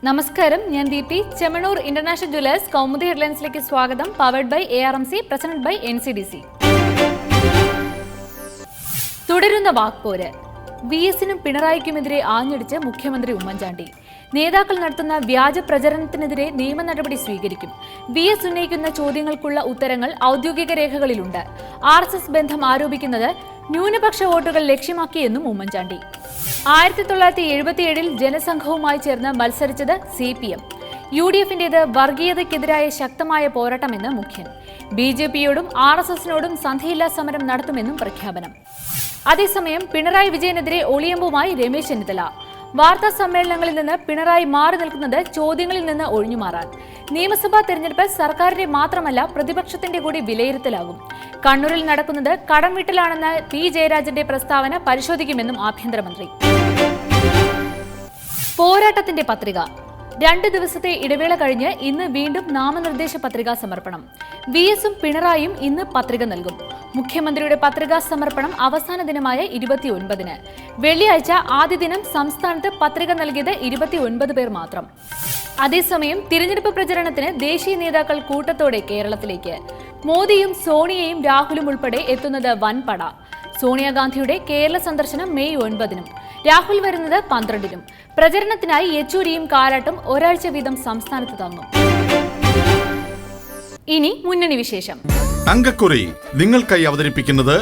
നമസ്കാരം, ഞാൻ Deepthi. Chemmanur international jewellers Kaumudi ഹെഡ്ലൈൻസിലേക്ക് സ്വാഗതം. Powered by ARMC, presented by NCDC. തുടരുന്ന വാക്പോര്. VS-നും പിണറായിക്കുമെതിരെ ആഞ്ഞടിച്ച് മുഖ്യമന്ത്രി ഉമ്മൻചാണ്ടി. നേതാക്കൾ നടത്തുന്ന വ്യാജ പ്രചരണത്തിനെതിരെ നിയമ നടപടി സ്വീകരിക്കും. VS ഉന്നയിക്കുന്ന ചോദ്യങ്ങൾക്കുള്ള ഉത്തരങ്ങൾ ഔദ്യോഗിക രേഖകളിലുണ്ട്. RSS ബന്ധം ആരോപിക്കുന്നത് ന്യൂനപക്ഷ വോട്ടുകൾ ലക്ഷ്യമാക്കിയെന്നും ഉമ്മൻചാണ്ടി. 1977-ൽ ജനസംഘവുമായി ചേർന്ന് മത്സരിച്ചത് CPM. UDF-ന്റേത് വർഗീയതയ്ക്കെതിരായ ശക്തമായ പോരാട്ടമെന്ന് മുഖ്യൻ. BJP-യോടും RSS-നോടും സന്ധിയില്ലാ സമരം നടത്തുമെന്നും പ്രഖ്യാപനം. അതേസമയം പിണറായി വിജയനെതിരെ ഒളിയമ്പുമായി രമേശ് ചെന്നിത്തല. വാർത്താ സമ്മേളനങ്ങളിൽ നിന്ന് പിണറായി മാറി നിൽക്കുന്നത് ചോദ്യങ്ങളിൽ നിന്ന് ഒഴിഞ്ഞുമാറാൻ. നിയമസഭാ തെരഞ്ഞെടുപ്പ് സർക്കാരിന്റെ മാത്രമല്ല പ്രതിപക്ഷത്തിന്റെ കൂടി വിലയിരുത്തലാകും. കണ്ണൂരിൽ നടക്കുന്നത് കടം വീട്ടലാണെന്ന P. ജയരാജന്റെ പ്രസ്താവന പരിശോധിക്കുമെന്നും ആഭ്യന്തരമന്ത്രി. പോരാട്ടത്തിന്റെ പത്രിക. 2 ദിവസത്തെ ഇടവേള കഴിഞ്ഞ് ഇന്ന് വീണ്ടും നാമനിർദ്ദേശ പത്രികാ സമർപ്പണം. VS-ഉം പിണറായിയും ഇന്ന് പത്രിക നൽകും. മുഖ്യമന്ത്രിയുടെ പത്രികാ സമർപ്പണം അവസാന ദിനമായ 29-ന്. വെള്ളിയാഴ്ച ആദ്യ ദിനം സംസ്ഥാനത്ത് പത്രിക നൽകിയത് 29 പേർ മാത്രം. അതേസമയം തിരഞ്ഞെടുപ്പ് പ്രചരണത്തിന് ദേശീയ നേതാക്കൾ കൂട്ടത്തോടെ കേരളത്തിലേക്ക്. മോദിയും സോണിയയും രാഹുലും ഉൾപ്പെടെ എത്തുന്നത് വൻപട. സോണിയാഗാന്ധിയുടെ കേരള സന്ദർശനം മെയ് 9-നും രാഹുൽ വരുന്നത് 12-നും. പ്രചരണത്തിനായി യെച്ചൂരിയും കാരാട്ടും ഒരാഴ്ച വീതം സംസ്ഥാനത്ത് തന്നു. ഇനി മുന്നണി വിശേഷം. അങ്കക്കുറി നിങ്ങൾക്കായി അവതരിപ്പിക്കുന്നത്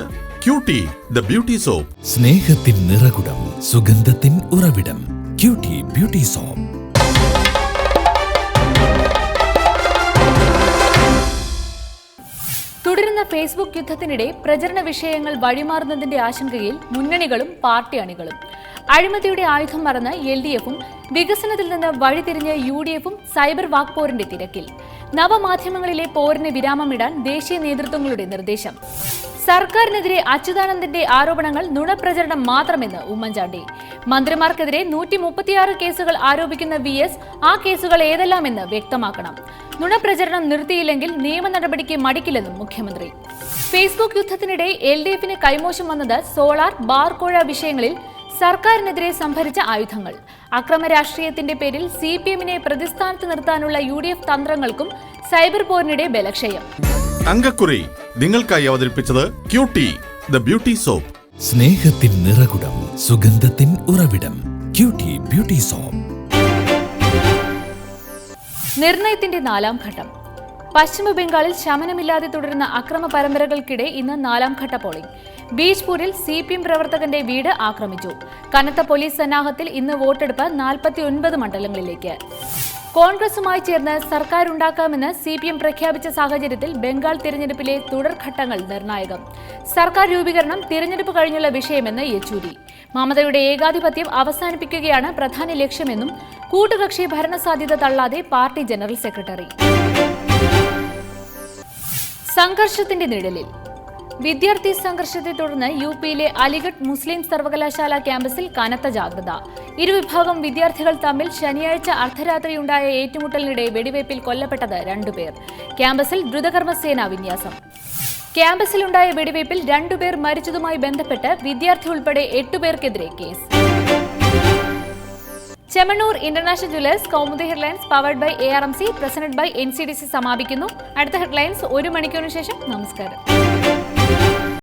ക്യൂട്ടി ദ ബ്യൂട്ടി സോപ്പ്. സ്നേഹത്തിൻ നിറകുടം, സുഗന്ധത്തിൻ ഉറവിടം, ക്യൂട്ടി ബ്യൂട്ടി സോപ്പ്. തുടരുന്ന ഫേസ്ബുക്ക് യുദ്ധത്തിനിടെ പ്രചരണ വിഷയങ്ങൾ വഴിമാറുന്നതിന്റെ ആശങ്കയിൽ മുന്നണികളും പാർട്ടി അണികളും. അഴിമതിയുടെ ആയുധം മറന്ന് LDF-ഉം വികസനത്തിൽ നിന്ന് വഴിതിരിഞ്ഞ് UDF-ഉം സൈബർ വാക്പോരിന്റെ തിരക്കിൽ. നവമാധ്യമങ്ങളിലെ പോരിന് വിരാമമിടാൻ ദേശീയ നേതൃത്വങ്ങളുടെ നിർദ്ദേശം. സർക്കാരിനെതിരെ അച്യുതാനന്ദന്റെ ആരോപണങ്ങൾ നുണപ്രചരണം മാത്രമെന്ന് ഉമ്മൻചാണ്ടി. മന്ത്രിമാർക്കെതിരെ 136 കേസുകൾ ആരോപിക്കുന്ന VS ആ കേസുകൾ ഏതെല്ലാമെന്ന് വ്യക്തമാക്കണം. നുണപ്രചരണം നിർത്തിയില്ലെങ്കിൽ നിയമ നടപടിക്ക് മടിക്കില്ലെന്നും മുഖ്യമന്ത്രി. ഫേസ്ബുക്ക് യുദ്ധത്തിനിടെ LDF-ന് കൈമോശം വന്നത് സോളാർ, ബാർകോഴ വിഷയങ്ങളിൽ സർക്കാരിനെതിരെ സംഭരിച്ച ആയുധങ്ങൾ. അക്രമ രാഷ്ട്രീയത്തിന്റെ പേരിൽ CPM-നെ പ്രതിസ്ഥാനത്ത് നിർത്താനുള്ള UDF തന്ത്രങ്ങൾക്കും സൈബർ പോരിനിടെ ബലക്ഷയം. അങ്കക്കുറി നിങ്ങൾക്കായി അവതരിപ്പിച്ചത് ക്യൂട്ടി ദ ബ്യൂട്ടി സോപ്പ്. സ്നേഹത്തിൻ നിറകുടം, സുഗന്ധത്തിൻ ഉറവിടം, ക്യൂട്ടി ബ്യൂട്ടി സോപ്പ്. നിർണയത്തിന്റെ 4ാം ഘട്ടം. പശ്ചിമ ബംഗാളിൽ ശമനമില്ലാതെ തുടരുന്ന അക്രമ പരമ്പരകൾക്കിടെ ഇന്ന് 4ാം ഘട്ട പോളിംഗ്. ബീജ്പൂരിൽ CPM പ്രവർത്തകന്റെ വീട് ആക്രമിച്ചു. കനത്ത പോലീസ് സന്നാഹത്തിൽ ഇന്ന് വോട്ടെടുപ്പ് 49 മണ്ഡലങ്ങളിലേക്ക്. കോൺഗ്രസുമായി ചേർന്ന് സർക്കാരുണ്ടാക്കാമെന്ന് CPM പ്രഖ്യാപിച്ച സാഹചര്യത്തിൽ ബംഗാൾ തിരഞ്ഞെടുപ്പിലെ തുടർഘട്ടങ്ങൾ നിർണായകം. സർക്കാർ രൂപീകരണം തിരഞ്ഞെടുപ്പ് കഴിഞ്ഞുള്ള വിഷയമെന്ന് യെച്ചൂരി. മമതയുടെ ഏകാധിപത്യം അവസാനിപ്പിക്കുകയാണ് പ്രധാന ലക്ഷ്യമെന്നും കൂട്ടുകക്ഷി ഭരണസാധ്യത തള്ളാതെ പാർട്ടി ജനറൽ സെക്രട്ടറി. സംഘർഷത്തിന്റെ നിഴലിൽ. വിദ്യാർത്ഥി സംഘർഷത്തെ തുടർന്ന് UP-യിലെ അലിഗഡ് മുസ്ലിം സർവകലാശാല ക്യാമ്പസിൽ കനത്ത ജാഗ്രത. ഇരുവിഭാഗം വിദ്യാർത്ഥികൾ തമ്മിൽ ശനിയാഴ്ച അർദ്ധരാത്രിയുണ്ടായ ഏറ്റുമുട്ടലിനിടെ വെടിവയ്പിൽ കൊല്ലപ്പെട്ടത് 2 പേർ. ക്യാമ്പസിൽ ദ്രുതകർമ്മസേനാ വിന്യാസം. ക്യാമ്പസിലുണ്ടായ വെടിവയ്പിൽ 2 പേർ മരിച്ചതുമായി ബന്ധപ്പെട്ട് വിദ്യാർത്ഥി ഉൾപ്പെടെ 8 പേർക്കെതിരെ case. Chemmanur international jewellers Kaumudi headlines powered by ARMC, presented by NCDC സമാപിക്കുന്നു. അടുത്ത ഹെഡ്ലൈൻസ് 1 മണിക്കൂറിന് ശേഷം. നമസ്കാരം.